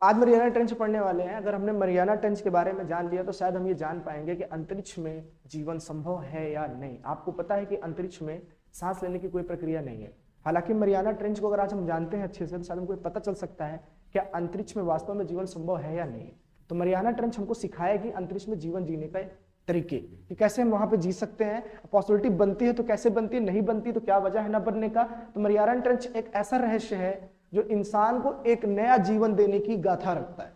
आज Mariana trench पढ़ने वाले हैं। अगर हमने मरियाना ट्रेंच के बारे में जान लिया तो शायद हम ये जान पाएंगे कि अंतरिक्ष में जीवन संभव है या नहीं। आपको पता है कि अंतरिक्ष में सांस लेने की कोई प्रक्रिया नहीं है। हालांकि मरियाना ट्रेंच को अगर आज हम जानते हैं अच्छे से तो शायद हमको पता चल सकता है कि अंतरिक्ष में वास्तव में जीवन संभव है या नहीं। तो मरियाना ट्रेंच हमको सिखाएगी अंतरिक्ष में जीवन जीने का तरीके कि कैसे हम वहां पे जी सकते हैं। पॉसिबिलिटी बनती है तो कैसे बनती है, नहीं बनती तो क्या वजह है ना बनने का। तो मरियाना ट्रेंच एक ऐसा रहस्य है जो इंसान को एक नया जीवन देने की गाथा रखता है।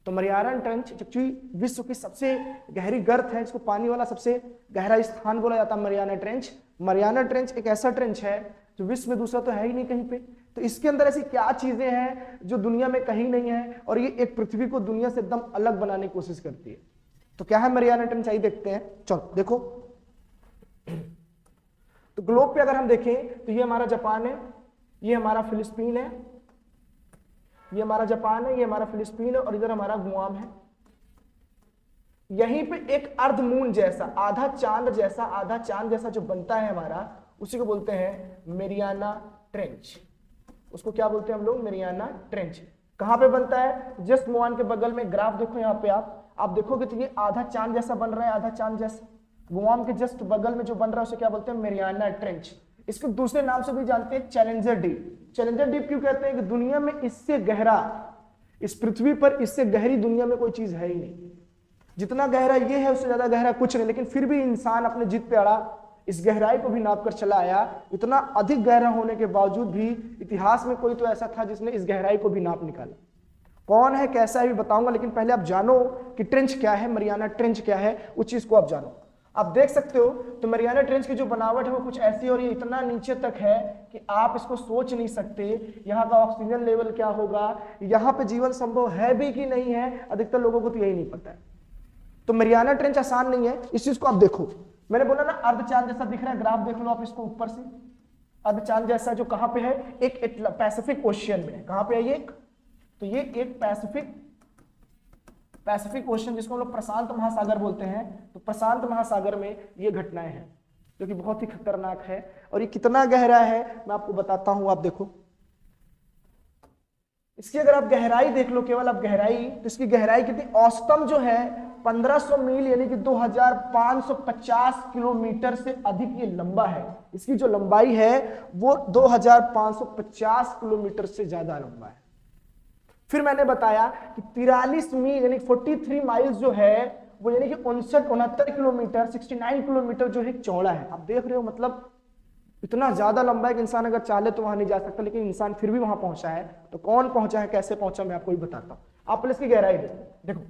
तो मरियाना ट्रेंच एक्चुअली विश्व की सबसे गहरी गर्त है, इसको पानी वाला सबसे गहरा स्थान बोला जाता है मरियाना ट्रेंच। मरियाना ट्रेंच एक ऐसा ट्रेंच है जो विश्व में दूसरा तो है ही नहीं कहीं पे। तो इसके अंदर ऐसी क्या चीजें हैं जो दुनिया में कहीं नहीं है और ये एक पृथ्वी को दुनिया से एकदम अलग बनाने की कोशिश करती है। तो क्या है मरियाना ट्रेंच, आइए देखते हैं। चलो देखो, तो ग्लोब पे अगर हम देखें तो ये हमारा जापान है, ये हमारा फिलिस्तीन है, ये हमारा जापान है, ये हमारा फिलिस्तीन है और इधर हमारा गुआम है। यहीं पे एक अर्ध मून जैसा, आधा चांद जैसा जो बनता है हमारा, उसी को बोलते हैं मरियाना ट्रेंच। उसको क्या बोलते हैं हम लोग? Mariana trench. कहां पे बनता है? जस्ट मुआन के बगल में। ग्राफ देखो यहाँ पे, आप देखोगे तो ये आधा चांद जैसा बन रहा है, आधा चांद जैसा। गुआम के जस्ट बगल में जो बन रहा है उसे क्या बोलते हैं? Mariana trench. इसको दूसरे नाम से भी जानते हैं चैलेंजर डीप। चैलेंजर डीप क्यों कहते हैं? कि दुनिया में इससे गहरा, इस पृथ्वी पर इससे गहरी दुनिया में कोई चीज है ही नहीं। जितना गहरा ये है उससे ज्यादा गहरा कुछ नहीं, लेकिन फिर भी इंसान अपने जिद पे अड़ा, इस गहराई को भी नाप कर चला आया। इतना अधिक गहरा होने के बावजूद भी इतिहास में कोई तो ऐसा था जिसने इस गहराई को भी नाप निकाला। कौन है, कैसा है भी बताऊंगा, लेकिन पहले आप जानो कि ट्रेंच क्या है, मरियाना ट्रेंच क्या है, उस चीज को आप जानो। आप देख सकते हो तो मरियाना ट्रेंच की जो बनावट है वो कुछ ऐसी है और ये इतना नीचे तक है कि आप इसको सोच नहीं सकते यहाँ का ऑक्सीजन लेवल क्या होगा, यहाँ पे जीवन संभव है भी कि नहीं है। अधिकतर लोगों को तो यही नहीं पता है। तो मरियाना ट्रेंच आसान नहीं है, इस चीज को आप देखो। मैंने बोला ना अर्ध चांद जैसा दिख रहा है, ग्राफ देख लो आप इसको ऊपर से। अर्ध चांद जैसा जो कहां पे है? एक पैसिफिक ओशियन में। कहां पे है ये? तो ये एक पैसिफिक ओशन, जिसको हम लोग प्रशांत महासागर बोलते हैं। तो प्रशांत महासागर में ये घटनाएं हैं जो कि बहुत ही खतरनाक है। और ये कितना गहरा है मैं आपको बताता हूं। आप देखो इसकी अगर आप गहराई देख लो, केवल आप गहराई, तो इसकी गहराई कितनी? औसतम जो है 1500 मील यानी कि 2550 किलोमीटर से अधिक ये लंबा है। इसकी जो लंबाई है वो 2550 किलोमीटर से ज्यादा लंबा है। फिर मैंने बताया कि 43 मील यानी 43 माइल्स जो है वो यानी कि 69 किलोमीटर, 69 किलोमीटर जो है चौड़ा है। आप देख रहे हो, मतलब इतना ज्यादा लंबा है कि इंसान अगर चाहे तो वहां नहीं जा सकता, लेकिन इंसान फिर भी वहां पहुंचा है। तो कौन पहुंचा है, कैसे पहुंचा, मैं आपको भी बताता हूं। आप पहले इसकी गहराई देखो,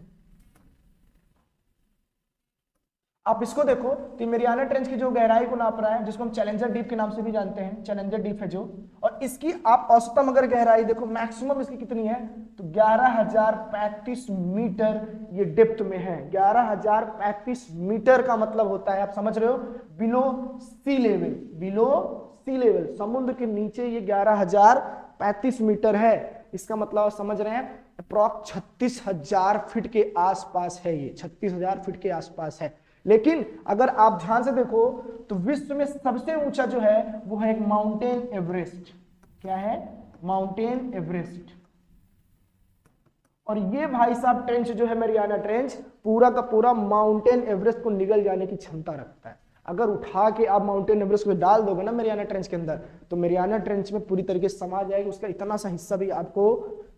आप इसको देखो। तो मरियाना ट्रेंच की जो गहराई को नाप रहा है, जिसको हम चैलेंजर डीप के नाम से भी जानते हैं, चैलेंजर डीप है जो, और इसकी आप औसतम अगर गहराई देखो, मैक्सिमम इसकी कितनी है? तो 11,035 मीटर ये डेप्थ में है। 11,035 मीटर का मतलब होता है, आप समझ रहे हो, बिलो सी लेवल, बिलो सी लेवल, समुद्र के नीचे ये 11,035 मीटर है। इसका मतलब आप समझ रहे हैं, अप्रॉक्स 36,000 फीट के आसपास है। ये 36,000 फीट के आसपास है। लेकिन अगर आप ध्यान से देखो तो विश्व में सबसे ऊंचा जो है वो है एक माउंटेन एवरेस्ट। क्या है? Mountain Everest. और ये भाई साहब ट्रेंच जो है मरियाना ट्रेंच, पूरा का पूरा माउंटेन एवरेस्ट को निगल जाने की क्षमता रखता है। अगर उठा के आप माउंटेन एवरेस्ट को डाल दोगे ना मरियाना ट्रेंच के अंदर, तो मरियाना ट्रेंच में पूरी तरीके से समा जाएगी। उसका इतना सा हिस्सा भी आपको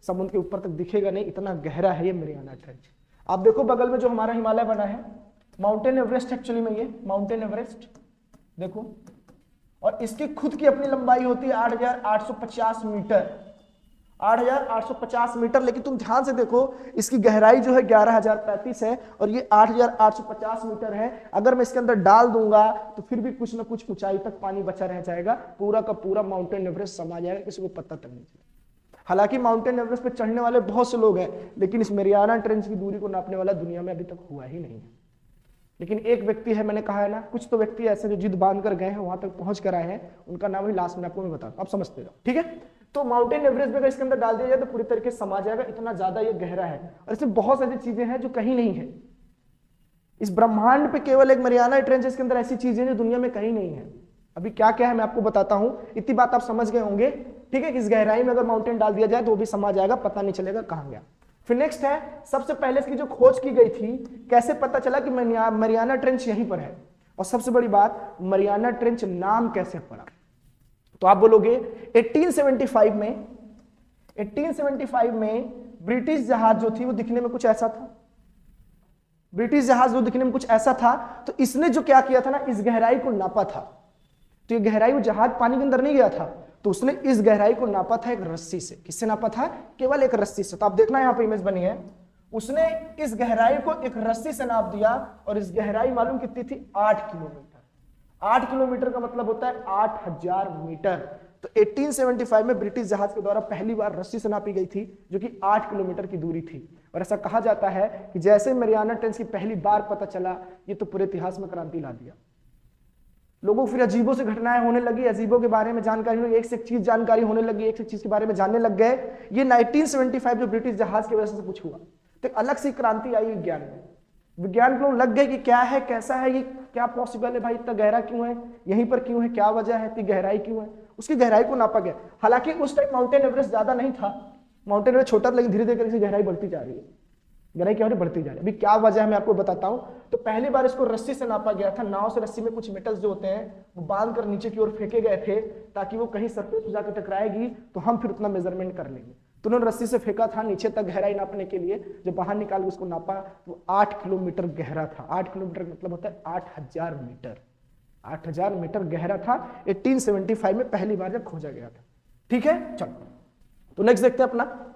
समुद्र के ऊपर तक दिखेगा नहीं, इतना गहरा है ये मरियाना ट्रेंच। आप देखो बगल में जो हमारा हिमालय बना है, माउंटेन एवरेस्ट एक्चुअली में, ये माउंटेन एवरेस्ट देखो, और इसकी खुद की अपनी लंबाई होती है 8,850 मीटर, 8,850 मीटर। लेकिन तुम ध्यान से देखो इसकी गहराई जो है 11,035 है और ये 8,850 मीटर है। अगर मैं इसके अंदर डाल दूंगा तो फिर भी कुछ ना कुछ ऊंचाई तक पानी बचा रह जाएगा, पूरा का पूरा माउंटेन एवरेस्ट समा जाएगा, किसी को पता तक नहीं चलेगा। हालांकि माउंटेन एवरेस्ट पे चढ़ने वाले बहुत से लोग हैं, लेकिन इस मरियाना ट्रेंच की दूरी को नापने वाला दुनिया में अभी तक हुआ ही नहीं है। लेकिन एक व्यक्ति है, मैंने कहा है ना, कुछ तो व्यक्ति ऐसे जो जिद बांध कर गए हैं, वहां तक पहुंच कर आए हैं, उनका नाम ही लास्ट में आपको मैं बताता हूं, आप समझते जाओ, ठीक है। तो माउंटेन एवरेस्ट में अगर इसके अंदर डाल दिया जाए तो पूरी तरीके से समा जाएगा, इतना ज्यादा ये गहरा है। और इसमें बहुत सारी चीजें हैं जो कहीं नहीं है। इस ब्रह्मांड पे केवल एक मरियाना ट्रेंच, इसके अंदर ऐसी चीजें जो दुनिया में कहीं नहीं है। अभी क्या क्या है मैं आपको बताता हूं, इतनी बात आप समझ गए होंगे, ठीक है। इस गहराई में अगर माउंटेन डाल दिया जाए तो वो भी समा जाएगा, पता नहीं चलेगा कहां गया। फिर नेक्स्ट है, सबसे पहले इसकी जो खोज की गई थी, कैसे पता चला कि मरियाना ट्रेंच यहीं पर है, और सबसे बड़ी बात, मरियाना ट्रेंच नाम कैसे पड़ा। तो आप बोलोगे 1875 में ब्रिटिश जहाज जो थी वो दिखने में कुछ ऐसा था, ब्रिटिश जहाज जो दिखने में कुछ ऐसा था, तो इसने जो क्या किया था ना, इस गहराई को नापा था। तो ये गहराई, वो जहाज पानी के अंदर नहीं गया था, तो उसने इस गहराई को नापा था एक रस्सी से। किससे नापा था? केवल एक रस्सी से। तो आप देखना यहां पे इमेज बनी है, उसने इस गहराई को एक रस्सी से नाप दिया, और इस गहराई मालूम कितनी थी? 8 किलोमीटर। 8 किलोमीटर का मतलब होता है 8000 मीटर। तो 1875 में ब्रिटिश जहाज के द्वारा पहली बार रस्सी से नापी गई थी, जो कि 8 किलोमीटर की दूरी थी। और ऐसा कहा जाता है कि जैसे मरियाना ट्रेंच की पहली बार पता चला, ये तो पूरे इतिहास में क्रांति ला दिया। लोगों फिर अजीबों से घटनाएं होने लगी, अजीबों के बारे में जानकारी हुई, एक से एक चीज जानकारी होने लगी, एक से एक चीज के बारे में जानने लग गए। ये 1975 जो ब्रिटिश जहाज की वजह से कुछ हुआ, तो एक अलग सी क्रांति आई विज्ञान में। विज्ञान को लग गए कि क्या है, कैसा है, ये क्या पॉसिबल है भाई, इतना गहरा क्यों है, यहीं पर क्यों है, क्या वजह है, इतनी गहराई क्यों है। उसकी गहराई को नापा गया। हालांकि उस टाइम माउंटेन एवरेस्ट ज्यादा नहीं था, माउंटेन एवरेस्ट छोटा था, लेकिन धीरे धीरे गहराई बढ़ती जा रही है, गहराई क्या हो रही, बढ़ती जा रही है। अभी क्या वजह है मैं आपको बताता हूं। तो पहली बार इसको रस्सी से नापा गया था। नाव से रस्सी में कुछ मेटल्स जो होते हैं वो बांध कर नीचे की ओर फेंके गए थे, ताकि वो कहीं सरफेस पे जाकर टकराएगी तो हम फिर उतना मेजरमेंट कर लेंगे। तो उन्होंने रस्सी से फेंका था नीचे तक गहराई नापने के लिए। जब बाहर निकाल के उसको नापा तो 8 किलोमीटर गहरा था। 8 किलोमीटर मतलब होता है 8000 मीटर। 8000 मीटर गहरा था। 1875 में पहली बार जब खोजा गया था। ठीक है, चलो तो नेक्स्ट देखते हैं अपना।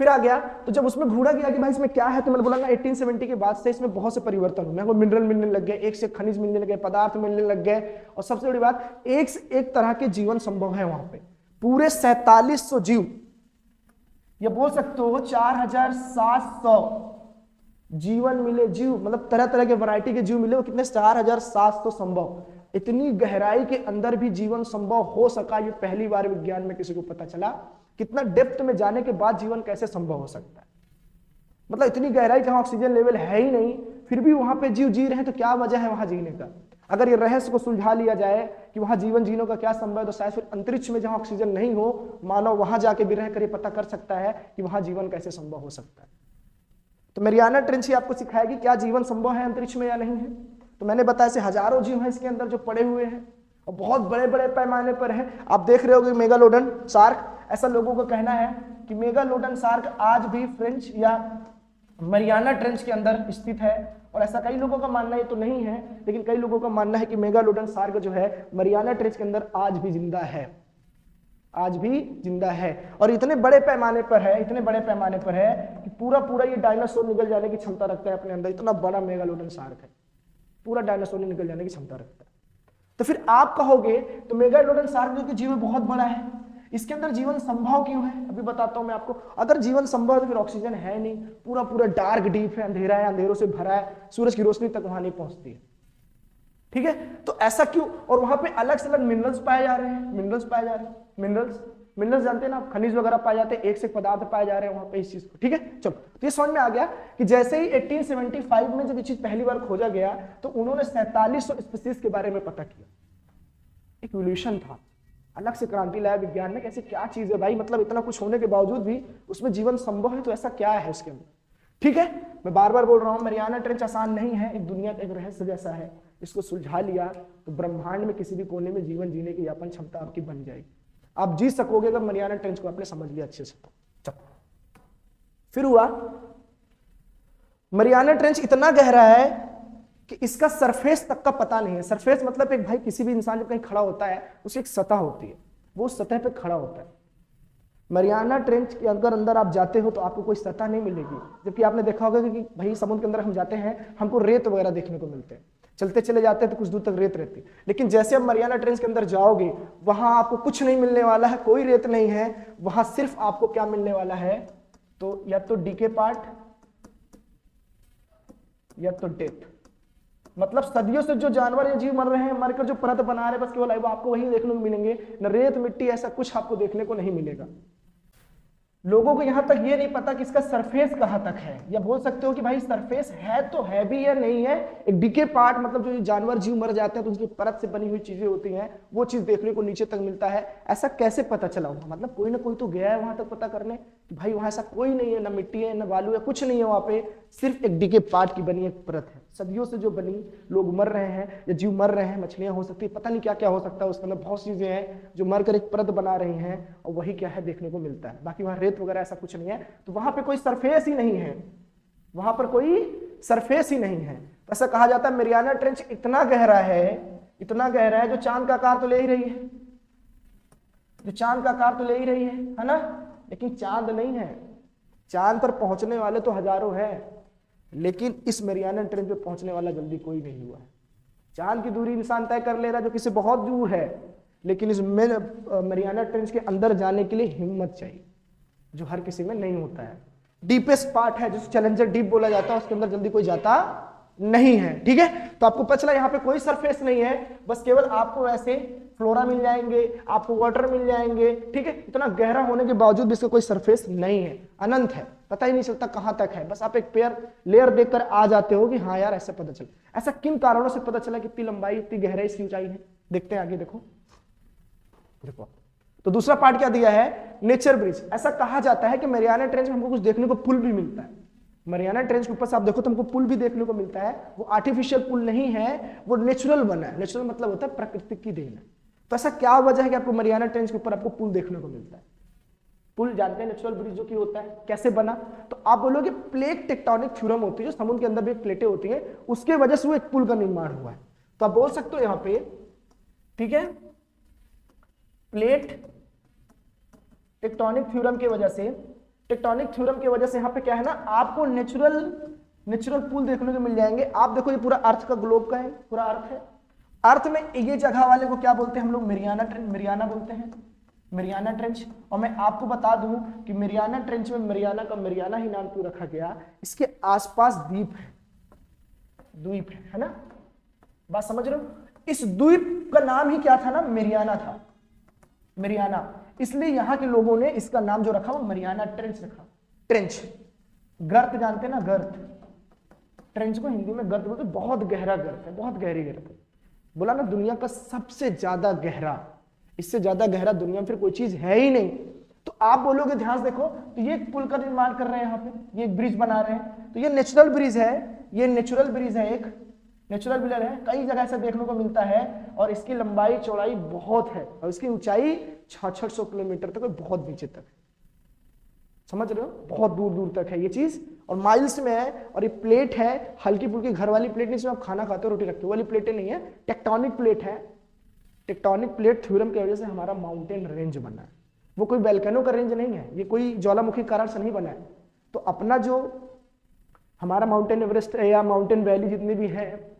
फिर आ गया, तो जब उसमें ढूंढा गया कि भाई इसमें क्या है, तो मैंने बोला ना 1870 के बाद से इसमें बहुत से परिवर्तन हुए। हमको मिनरल मिलने लग गए, एक से खनिज मिलने लग गए, पदार्थ मिलने लग गए, और सबसे बड़ी बात, एक से एक तरह के जीवन संभव है वहां पे। पूरे 4700 जीव, ये बोल सकते हो 4700 जीवन मिले, जीव मतलब तरह तरह के वैरायटी के जीव मिले। वो कितने? 4700 संभव। इतनी गहराई के अंदर भी जीवन संभव हो सका, ये पहली बार विज्ञान में किसी को पता चला। कितना डेप्थ में जाने के बाद जीवन कैसे संभव हो सकता है। मतलब इतनी गहराई जहां ऑक्सीजन लेवल है ही नहीं, फिर भी वहां पे जीव जी रहे हैं, तो क्या वजह है वहां जीने का। अगर ये रहस्य को सुलझा लिया जाए कि वहां जीवन जीने का क्या संभव है, तो शायद फिर अंतरिक्ष में जहां ऑक्सीजन नहीं हो, मानव वहां जाके भी रहकर ये पता कर सकता है कि वहां जीवन कैसे संभव हो सकता है। तो मरियाना ट्रेंच ही आपको सिखाएगी क्या जीवन संभव है अंतरिक्ष में या नहीं है। तो मैंने बताया ऐसे हजारों जीव हैं इसके अंदर जो पड़े हुए हैं, और बहुत बड़े बड़े पैमाने पर है। आप देख रहे होगे मेगालोडन शार्क, ऐसा लोगों का कहना है कि मेगालोडन शार्क आज भी फ्रेंच या मरियाना ट्रेंच के अंदर स्थित है। और ऐसा कई लोगों का मानना, ये तो नहीं है, लेकिन कई लोगों का मानना है कि मेगालोडन शार्क जो है मरियाना ट्रेंच के अंदर आज भी जिंदा है, आज भी जिंदा है। और इतने बड़े पैमाने पर है, इतने बड़े पैमाने पर है कि पूरा पूरा ये डायनासोर निकल जाने की क्षमता रखता है अपने अंदर। इतना बड़ा मेगालोडन शार्क है, पूरा डायनासोर निकल जाने की क्षमता रखता है। तो फिर आप कहोगे तो मेगालोडन शार्क जो कि जीवन बहुत बड़ा है, इसके अंदर जीवन संभव क्यों है? अभी बताता हूं मैं आपको। अगर जीवन संभव है तो फिर ऑक्सीजन है नहीं, पूरा पूरा डार्क डीप है, अंधेरा है, अंधेरों से भरा है, सूरज की रोशनी तक वहां नहीं पहुंचती है। ठीक है, तो ऐसा क्यों? और वहां पे अलग से अलग मिनरल्स पाए जा रहे हैं, मिनरल्स पाए जा रहे हैं, मिनरल्स जानते हैं ना, खनिज वगैरह पाए जाते हैं, एक से एक पदार्थ पाए जा रहे हैं वहां पे इस चीज को। ठीक है, चलो तो ये समझ में आ गया कि जैसे ही 1875 में जब ये चीज पहली बार खोजा गया, तो उन्होंने 4700 स्पीशीज के बारे में पता किया। एक इवोल्यूशन था, अलग से क्रांति लाया विज्ञान में। कैसे क्या चीज है भाई, मतलब इतना कुछ होने के बावजूद भी उसमें जीवन संभव है, तो ऐसा क्या है उसके अंदर। ठीक है, मैं बार बार बोल रहा हूं, मरियाना ट्रेंच आसान नहीं है, एक दुनिया का एक रहस्य जैसा है। इसको सुलझा लिया तो ब्रह्मांड में किसी भी कोने में जीवन जीने की यापन क्षमता आपकी बन जाएगी। आप जी सकोगे अगर मरियाना ट्रेंच को आपने समझ लिया अच्छे से। तो फिर हुआ, मरियाना ट्रेंच इतना गहरा है कि इसका सरफेस तक का पता नहीं है। सरफेस मतलब एक भाई, किसी भी इंसान जब कहीं खड़ा होता है उसकी एक सतह होती है, वो उस सतह पे खड़ा होता है। मरियाना ट्रेंच के अगर अंदर आप जाते हो तो आपको कोई सतह नहीं मिलेगी। जबकि आपने देखा होगा कि भाई समुद्र के अंदर हम जाते हैं, हमको रेत वगैरह देखने को मिलते हैं, चलते चले जाते हैं तो कुछ दूर तक रेत रहती है। लेकिन जैसे आप मरियाना ट्रेंच के अंदर जाओगे, वहां आपको कुछ नहीं मिलने वाला है, कोई रेत नहीं है। वहां सिर्फ आपको क्या मिलने वाला है, तो या तो डीके पार्ट या तो डेथ। मतलब सदियों से जो जानवर या जीव मर रहे हैं, मरकर जो परत बना रहे हैं, बस केवल आपको वही देखने को मिलेंगे, न रेत मिट्टी ऐसा कुछ आपको देखने को नहीं मिलेगा। लोगों को यहां तक ये नहीं पता कि इसका सरफेस कहां तक है। या बोल सकते हो कि भाई सरफेस है तो है भी या नहीं है। एक डीके पार्ट मतलब जो जानवर जीव मर जाते हैं तो उनकी परत से बनी हुई चीजें होती हैं, वो चीज देखने को नीचे तक मिलता है। ऐसा कैसे पता चला होगा? मतलब कोई ना कोई तो गया है वहां तक पता करने, कि भाई वहां ऐसा कोई नहीं है, ना मिट्टी है ना बालू है, कुछ नहीं है वहां पे, सिर्फ एक डीके पार्ट की बनी एक परत है, सदियों से जो बनी, लोग मर रहे हैं या जीव मर रहे हैं, मछलियां हो सकती है, पता नहीं क्या क्या हो सकता है उसके अंदर, बहुत चीजें हैं जो मरकर एक परत बना रही हैं, और वही क्या है देखने को मिलता है। बाकी वहां रेत वगैरह ऐसा कुछ नहीं है, तो वहां पे कोई सरफेस ही नहीं है, वहां पर कोई सरफेस ही नहीं है। ऐसा कहा जाता है मेरियाना ट्रेंच इतना गहरा है, इतना गहरा है, जो चांद का आकार तो ले ही रही है, जो चांद का आकार तो ले ही रही है ना, लेकिन चांद नहीं है। चांद पर पहुंचने वाले तो हजारों हैं, लेकिन इस मेरियाना ट्रेंच पे पहुंचने वाला जल्दी कोई नहीं हुआ है। चांद की दूरी इंसान तय कर ले रहा है जो किसी बहुत दूर है, लेकिन इस मेरियाना ट्रेंच के अंदर जाने के लिए हिम्मत चाहिए, जो हर किसी में नहीं होता है। डीपेस्ट पार्ट है जिसे चैलेंजर डीप बोला जाता है, उसके अंदर जल्दी कोई जाता नहीं है। ठीक है, तो आपको पता चला यहाँ पे कोई सरफेस नहीं है, बस केवल आपको ऐसे फ्लोरा मिल जाएंगे, आपको वाटर मिल जाएंगे। ठीक है, इतना गहरा होने के बावजूद भी इसका कोई सरफेस नहीं है, अनंत है, पता ही नहीं चलता कहां तक है। बस आप एक पेयर लेयर देखकर आ जाते हो कि हाँ यार ऐसे पता चला। ऐसा किन कारणों से पता चला कि इतनी लंबाई, इतनी गहराई, इसकी ऊंचाई है? देखते हैं आगे, देखो देखो। तो दूसरा पार्ट क्या दिया है, नेचर ब्रिज। ऐसा कहा जाता है कि मेरियाना ट्रेंच में हमको कुछ देखने को पुल भी मिलता है। मेरियाना ट्रेंच के ऊपर से आप देखो तो हमको पुल भी देखने को मिलता है। वो आर्टिफिशियल पुल नहीं है, वो नेचुरल बना है। नेचुरल मतलब होता है प्रकृति की देन है। तो ऐसा क्या वजह है कि आपको मेरियाना ट्रेंच के ऊपर आपको पुल देखने को मिलता है? पुल जानते हैं नेचुरल ब्रिज जो कि होता है, कैसे बना? तो आप बोलोगे प्लेट टेक्टोनिक थ्योरम होती है, जो समुद्र के अंदर भी प्लेटें होती हैं, उसके वजह से वो एक पुल का निर्माण हुआ है। तो आप बोल सकते हो यहाँ पे, ठीक है, प्लेट टेक्टोनिक थ्योरम की वजह से, टेक्टोनिक थ्योरम की वजह से यहाँ पे क्या है ना, आपको नेचुरल पुल देखने को मिल जाएंगे। आप देखो ये पूरा अर्थ का ग्लोब का है, पूरा अर्थ है। अर्थ में ये जगह वाले को क्या बोलते हैं हम लोग? मेरियाना ट्रेंच, मेरियाना बोलते हैं, मेरियाना ट्रेंच। और मैं आपको बता दूं कि मेरियाना ट्रेंच में मेरियाना का मेरियाना ही नाम क्यों रखा गया, इसके आसपास द्वीप है, द्वीप है ना, बात समझ रहे हो? इस द्वीप का नाम ही क्या था ना, मेरियाना था, मेरियाना। इसलिए यहां के लोगों ने इसका नाम जो रखा वो मेरियाना ट्रेंच रखा। ट्रेंच, गर्त जानते ना, गर्त, ट्रेंच को हिंदी में गर्त बोलते, बहुत गहरा गर्त है, बहुत गहरी गर्त है। बोला ना दुनिया का सबसे ज्यादा गहरा, इससे ज्यादा गहरा दुनिया में फिर कोई चीज है ही नहीं। तो आप बोलोगे, ध्यान से देखो, तो ये एक पुल का निर्माण कर रहे हैं यहाँ पे, ये एक ब्रिज बना रहे हैं, तो ये नेचुरल ब्रिज है, ये नेचुरल ब्रिज है, एक नेचुरल ब्रिज है, कई जगह से देखने को मिलता है। और इसकी लंबाई चौड़ाई बहुत है, और इसकी ऊंचाई 600 किलोमीटर तक, बहुत नीचे तक, समझ रहे हो, बहुत दूर दूर तक है ये चीज, और माइल्स में है। और ये प्लेट है, हल्की फुल्की घर वाली प्लेट नहीं, इसमें आप खाना खाते हो, रोटी रखते हो, वाली प्लेटें नहीं है, टेक्टोनिक प्लेट है। टेक्टोनिक प्लेट थ्योरम की वजह से हमारा माउंटेन रेंज बना है। वो कोई वोल्केनो का रेंज नहीं है, ये कोई ज्वालामुखी कारण से नहीं बना है। तो अपना जो हमारा माउंटेन एवरेस्ट है या माउंटेन वैली जितनी भी है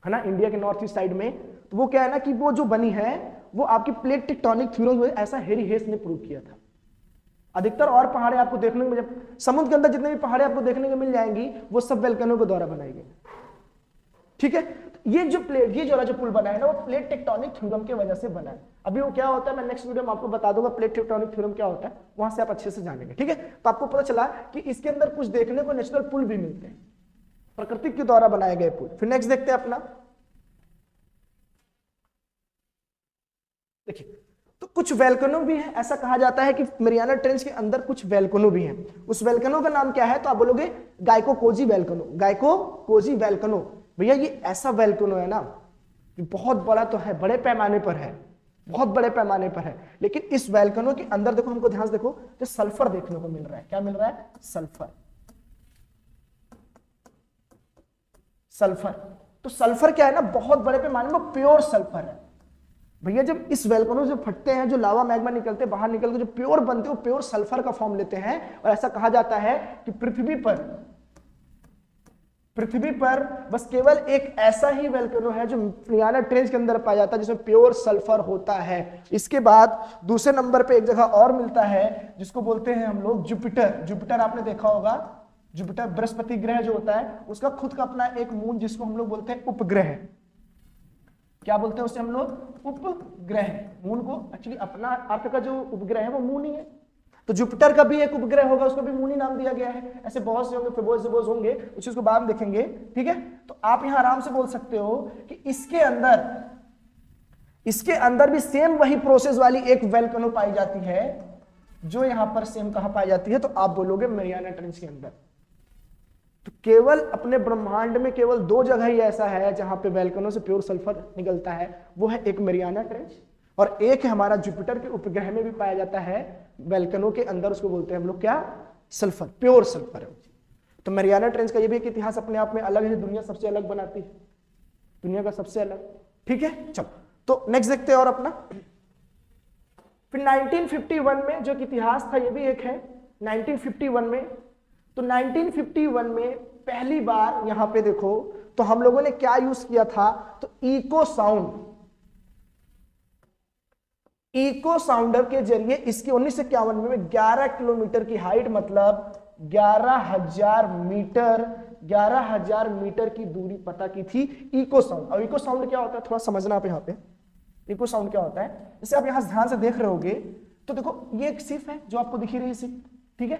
ना इंडिया के नॉर्थ ईस्ट साइड में, तो वो क्या है ना कि वो जो बनी है वो आपकी प्लेट टेक्टोनिक थ्योरम, ऐसा हेरी हेस ने प्रूव किया था। अधिकतर और पहाड़े आपको देखने को मिल, समुद्र के अंदर जितने भी पहाड़े आपको देखने को मिल जाएंगी वो सब वोल्केनो के द्वारा बनाई गई। ठीक है, ये जो प्लेट, ये जो पुल बना है ना, वो प्लेट टेक्टोनिक थ्योरम की वजह से बना है। अभी वो क्या होता है मैं नेक्स्ट वीडियो में आपको बता दूंगा, प्लेट टेक्टोनिक थ्योरम क्या होता है, वहां से आप अच्छे से जानेंगे। ठीक है, तो आपको पता चला कि इसके अंदर कुछ देखने को नेचुरल पुल भी मिलते हैं, प्रकृति के द्वारा बनाए गए पुल। फिर नेक्स्ट देखते हैं अपना, देखिए, तो कुछ वोल्केनो भी है। ऐसा कहा जाता है कि मेरियाना ट्रेंच के अंदर कुछ वोल्केनो भी हैं। उस वोल्केनो का नाम क्या है? तो आप बोलोगे गाइकोकोजी वोल्केनो, गाइकोकोजी वोल्केनो। भैया ये ऐसा वोल्केनो है ना, बहुत बड़ा तो है, बड़े पैमाने पर है, बहुत बड़े पैमाने पर है। लेकिन इस वोल्केनो के अंदर देखो, हमको ध्यान से देखो, तो सल्फर देखने को मिल रहा है। क्या मिल रहा है? Sulphur, sulphur. तो सल्फर क्या है ना, बहुत बड़े पैमाने में प्योर सल्फर है। भैया जब इस वोल्केनो से फटते हैं, जो लावा मैग्मा निकलते हैं, बाहर निकल के जो प्योर बनते हैं, वो प्योर सल्फर का फॉर्म लेते हैं। और ऐसा कहा जाता है कि पृथ्वी पर बस केवल एक ऐसा ही वोल्केनो है जो मेरियाना ट्रेंच के अंदर पाया जाता है, जिसमें प्योर सल्फर होता है। इसके बाद दूसरे नंबर पे एक जगह और मिलता है, जिसको बोलते हैं हम लोग जुपिटर। जुपिटर आपने देखा होगा, जुपिटर बृहस्पति ग्रह जो होता है, उसका खुद का अपना एक मून, जिसको हम लोग बोलते हैं उपग्रह। क्या बोलते हैं उसे हम लोग? उपग्रह। मून को एक्चुअली अपना अर्थ का जो उपग्रह है वो मून ही है। तो जुपिटर का भी एक उपग्रह होगा, उसको भी मून ही नाम दिया गया है। ऐसे बहुत से होंगे, फिबोस होंगे, उस चीज को बाद में देखेंगे। ठीक है, तो आप यहां आराम से बोल सकते हो कि इसके अंदर भी सेम वही प्रोसेस वाली एक वोल्केनो पाई जाती है, जो यहां पर सेम कहां पाई जाती है, तो आप बोलोगे मेरियाना ट्रेंच के अंदर। तो केवल अपने ब्रह्मांड में केवल 2 जगह ही ऐसा है जहां पे वोल्केनो से प्योर सल्फर निकलता है, वो है एक मेरियाना ट्रेंच और एक है हमारा जुपिटर के उपग्रह में भी पाया जाता है वोल्केनो के अंदर, उसको बोलते हैं हम लोग क्या, सल्फर, प्योर सल्फर है। तो मेरियाना ट्रेंच का ये भी एक इतिहास अपने आप में अलग है, दुनिया सबसे अलग बनाती है, दुनिया का सबसे अलग। ठीक है, चलो तो नेक्स्ट देखते हैं और अपना। फिर 1951 में जो इतिहास था ये भी एक है 1951 में। तो 1951 में पहली बार यहां पे देखो तो हम लोगों ने क्या यूज किया था, तो इको साउंड, इको साउंडर के जरिए इसकी 1951 में 11 किलोमीटर की हाइट, मतलब 11,000 मीटर, 11,000 मीटर की दूरी पता की थी इको साउंड। और इको साउंड क्या होता है थोड़ा समझना आप यहाँ पे, इको साउंड क्या होता है, जैसे आप यहां ध्यान से देख रहे होगे तो देखो ये एक शिप है जो आपको दिख रही है शिप, ठीक है।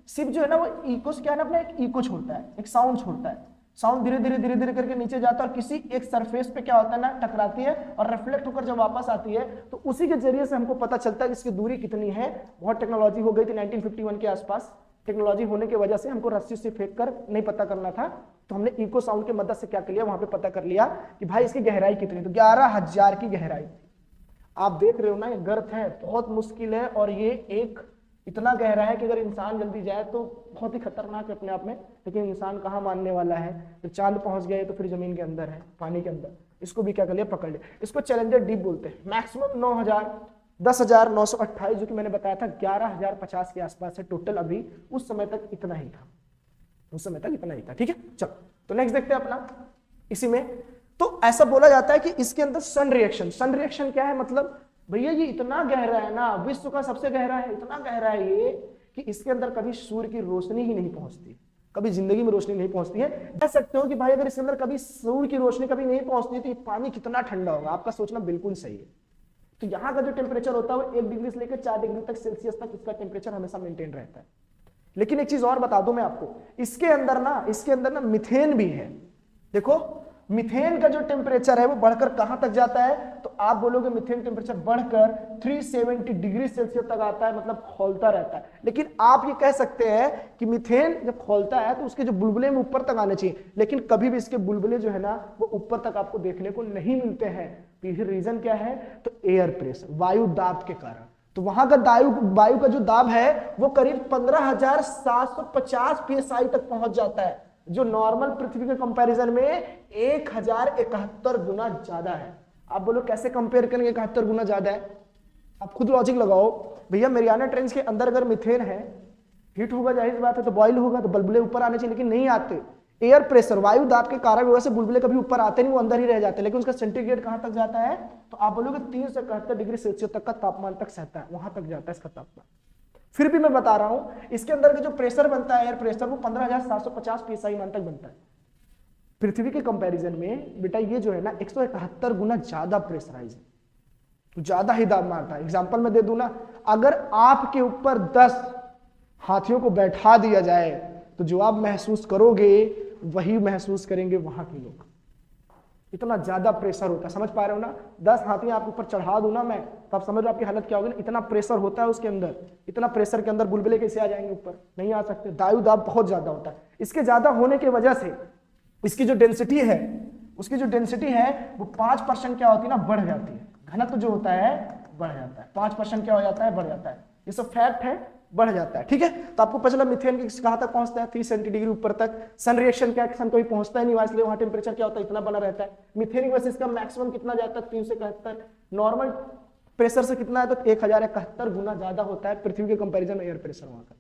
शिप जो है ना वो इको क्या है ना, अपना एक इको छोड़ता है, एक साउंड छोड़ता है, साउंड धीरे धीरे धीरे धीरे करके नीचे जाता है और किसी एक सरफेस पे क्या होता है ना, टकराती है और रिफ्लेक्ट होकर जब वापस आती है तो उसी के जरिए से हमको पता चलता है कि इसकी दूरी कितनी है। बहुत टेक्नोलॉजी हो गई थी 1951 के आसपास, टेक्नोलॉजी होने की वजह से हमको रस्सी से फेंक कर नहीं पता करना था, तो हमने इको साउंड की मदद से क्या कर लिया, वहां पे पता कर लिया कि भाई इसकी गहराई कितनी, तो 11,000 की गहराई थी। आप देख रहे हो ना ये गर्त है, बहुत मुश्किल है और ये एक इतना गहरा है कि अगर इंसान जल्दी जाए तो बहुत ही खतरनाक है अपने आप में, लेकिन इंसान कहाँ मानने वाला है, तो चांद पहुंच गए तो फिर जमीन के अंदर है, पानी के अंदर, इसको भी क्या कर लिया, पकड़ लिया। इसको चैलेंजर डीप बोलते हैं। मैक्सिमम 10,928 जो कि मैंने बताया था 11,050 के आसपास है टोटल, अभी उस समय तक इतना ही था, उस समय तक इतना ही था। ठीक है, चलो तो नेक्स्ट देखते हैं अपना इसी में। तो ऐसा बोला जाता है कि इसके अंदर सन रिएक्शन, सन रिएक्शन क्या है, मतलब भैया ये इतना गहरा है ना, विश्व का सबसे गहरा है, इतना गहरा है ये कि इसके अंदर कभी सूर्य की रोशनी ही नहीं पहुंचती, कभी जिंदगी में रोशनी नहीं पहुंचती है। कह सकते हो कि भाई अगर इसके अंदर कभी सूर्य की रोशनी कभी नहीं पहुंचती तो ये पानी कितना ठंडा होगा, आपका सोचना बिल्कुल सही है। तो यहाँ का जो टेम्परेचर होता है वो 1 डिग्री से लेकर 4 डिग्री तक सेल्सियस तक इसका टेम्परेचर हमेशा मेंटेन रहता है। लेकिन एक चीज और बता दूं मैं आपको, इसके अंदर ना मिथेन भी है। देखो मिथेन का जो टेम्परेचर है वो बढ़कर कहां तक जाता है, तो आप बोलोगे मिथेन टेम्परेचर बढ़कर 370 डिग्री सेल्सियस तक आता है, मतलब खौलता रहता है। लेकिन आप ये कह सकते हैं कि मिथेन जब खौलता है तो उसके जो बुलबुले में ऊपर तक आने चाहिए, लेकिन कभी भी इसके बुलबुले जो है ना वो ऊपर तक आपको देखने को नहीं मिलते हैं। रीजन क्या है, तो एयर प्रेशर, वायु दाब के कारण। तो वहां का वायु का जो दाब है वो करीब 15,750 psi तक पहुंच जाता है, जो नॉर्मल पृथ्वी के कंपैरिजन में 1071 गुना ज्यादा है। आप बोलो कैसे कंपेयर करेंगे, 71 गुना ज्यादा है, आप खुद लॉजिक लगाओ। भैया मेरियाना ट्रेंच के अंदर अगर मिथेन है, हीट होगा, जाहिर बात है, तो बॉयल होगा, तो बुलबुले ऊपर आने चाहिए, लेकिन नहीं आते। एयर प्रेशर, वायु दाब के कारण वजह से बुलबुले कभी ऊपर आते नहीं, वो अंदर ही रह जाते हैं। लेकिन उसका सेंटीग्रेड कहां तक जाता है, तो आप बोलोगे 371 डिग्री सेल्सियस तक का तापमान तक सहता है, वहां तक जाता है इसका तापमान। फिर भी मैं बता रहा हूं इसके अंदर का जो प्रेशर बनता है, एयर प्रेशर, वो 15,750 psi मान तक बनता है। पृथ्वी के कंपैरिजन में बेटा ये जो है ना 171 गुना ज्यादा प्रेशराइज है, तो ज्यादा ही दाब मारता है। एग्जांपल मैं दे दूं ना, अगर आपके ऊपर 10 हाथियों को बैठा दिया जाए तो जो आप महसूस करोगे वही महसूस करेंगे वहां के लोग, इतना ज्यादा प्रेशर होता है। समझ पा रहे हो ना, 10 हाथी आपके ऊपर चढ़ा दूं ना मैं, तो आप समझ लो आपकी हालत क्या होगी ना, इतना प्रेशर होता है उसके अंदर। इतना प्रेशर के अंदर बुलबुले कैसे आ जाएंगे ऊपर, नहीं आ सकते, वायु दाब बहुत ज्यादा होता है। इसके ज्यादा होने की वजह से इसकी जो डेंसिटी है, उसकी जो डेंसिटी है वो 5% क्या होती है ना, बढ़ जाती है, घनत्व जो होता है बढ़ जाता है, 5% क्या हो जाता है, बढ़ जाता है। ये सब फैक्ट है, बढ़ जाता है। ठीक है, तो आपको पता चला मिथेन कहां तक पहुंचता है, 370 डिग्री ऊपर तक। सन रिएक्शन क्या है, सन कभी पहुंचता ही नहीं वहां, इसलिए वहां टेम्परेचर क्या होता है, इतना बना रहता है। मिथेन की वजह से इसका मैक्सिमम कितना जाता है, 371। नॉर्मल प्रेशर से कितना है, तो 1071 गुना ज्यादा होता है पृथ्वी के कंपैरिजन में एयर प्रेशर वहां का।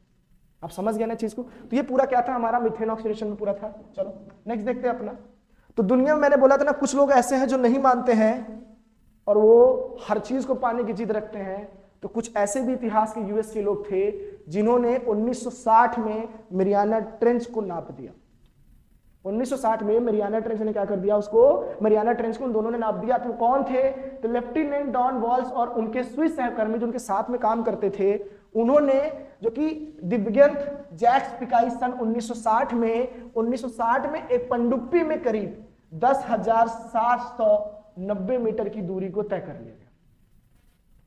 आप समझ गए ना चीज को। तो ये पूरा क्या था हमारा, मिथेन ऑक्सीडेशन में पूरा था। चलो नेक्स्ट देखते हैं अपना। तो दुनिया में मैंने बोला था ना कुछ लोग ऐसे हैं जो नहीं मानते हैं और वो हर चीज को पाने की जिद रखते हैं। तो कुछ ऐसे भी इतिहास के यूएस के लोग थे जिन्होंने 1960 में मेरियाना ट्रेंच को नाप दिया। 1960 में मेरियाना ट्रेंच ने क्या कर दिया, उसको मेरियाना ट्रेंच को उन दोनों ने नाप दिया। तो कौन थे, तो लेफ्टिनेंट डॉन वॉल्स और उनके स्विस सहकर्मी जो उनके साथ में काम करते थे, उन्होंने, जो कि दिव्यंत जैक्स पिकाई, सन 1960 में एक पनडुब्बी में करीब 10,790 मीटर की दूरी को तय कर लिया गया।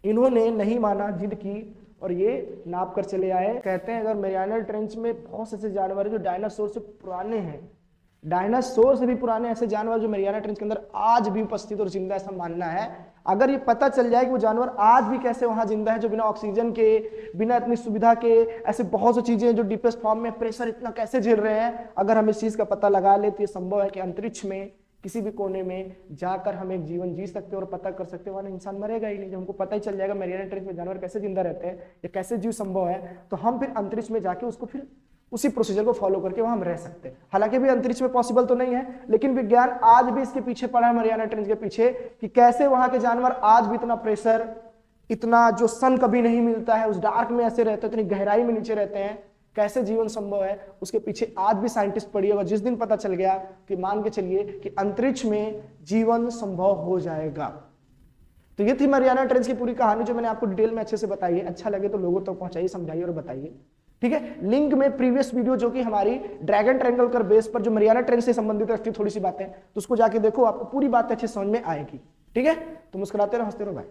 इन्होंने नहीं माना, जिद की, और ये नाप कर चले आए। कहते हैं अगर मैरियाना ट्रेंच में बहुत से ऐसे जानवर हैं जो डायनासोर से पुराने हैं, डायनासोर से भी पुराने ऐसे जानवर जो मैरियाना ट्रेंच के अंदर आज भी उपस्थित और जिंदा, ऐसा मानना है। अगर ये पता चल जाए कि वो जानवर आज भी कैसे वहां जिंदा है, जो बिना ऑक्सीजन के, बिना इतनी सुविधा के, ऐसे बहुत सी चीजें जो डीपेस्ट फॉर्म में प्रेशर इतना कैसे झेल रहे हैं, अगर हम इस चीज का पता लगा ले तो ये संभव है कि अंतरिक्ष में किसी भी कोने में जाकर हम एक जीवन जी सकते हैं और पता कर सकते हैं वहां इंसान मरेगा ही नहीं। जब हमको पता ही चल जाएगा मैरियाना ट्रेंच में जानवर कैसे जिंदा रहते हैं या कैसे जीव संभव है, तो हम फिर अंतरिक्ष में जाके उसको फिर उसी प्रोसीजर को फॉलो करके वहां हम रह सकते हैं। हालांकि भी अंतरिक्ष में पॉसिबल तो नहीं है, लेकिन विज्ञान आज भी इसके पीछे पड़ा है, मैरियाना ट्रेंच के पीछे, कि कैसे वहां के जानवर आज भी इतना प्रेशर, इतना जो सन कभी नहीं मिलता है, उस डार्क में ऐसे रहते हैं, इतनी गहराई में नीचे रहते हैं, कैसे जीवन संभव है, उसके पीछे आज भी साइंटिस्ट पड़ी होगा। जिस दिन पता चल गया कि मान के चलिए कि अंतरिक्ष में जीवन संभव हो जाएगा। तो ये थी मैरियाना ट्रेंच की पूरी कहानी जो मैंने आपको डिटेल में अच्छे से बताई है। अच्छा लगे तो लोगों तक पहुंचाइए, समझाइए और बताइए, ठीक है। लिंक में प्रीवियस वीडियो जो कि हमारी ड्रैगन ट्रायंगल कर बेस पर जो मैरियाना ट्रेंच से संबंधित रखती है थोड़ी सी बातें, तो उसको जाके देखो, आपको पूरी बातें अच्छे समझ में आएगी, ठीक है। तो मुस्कुराते रहो, हंसते रहो, बाय।